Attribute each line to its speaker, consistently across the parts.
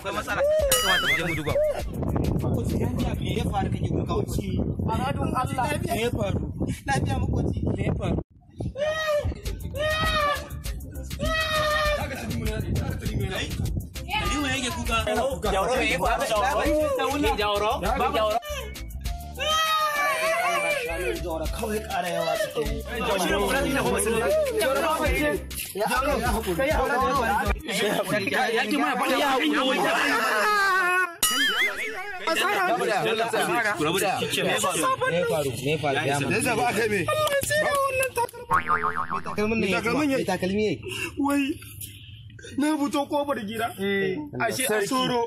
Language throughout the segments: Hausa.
Speaker 1: akwai matsala kamata mu je mu duba me ya faru kake kuka wuce aradun Allah me ya faru lafiya makoci me ya faru Aliyu yake kuka Jauro me ya faru Jauro Jauro kawai ƙara yawa suke na buto kofar gida ashe a soro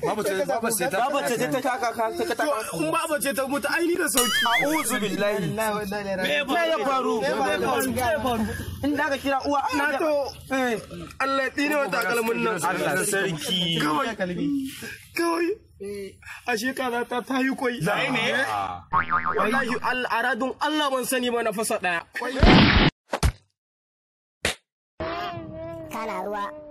Speaker 1: baba ce ta kaka in baba ce ta mutu aini da sauki a'udhu billahi me ya faru in da ka kira uwa na to Allah ya tsine wa takalmin nan Allah sarki kawai ashe kaza ta tayi koi sai me wallahi aradun Allah ban sani ba na fasa daya kana ruwa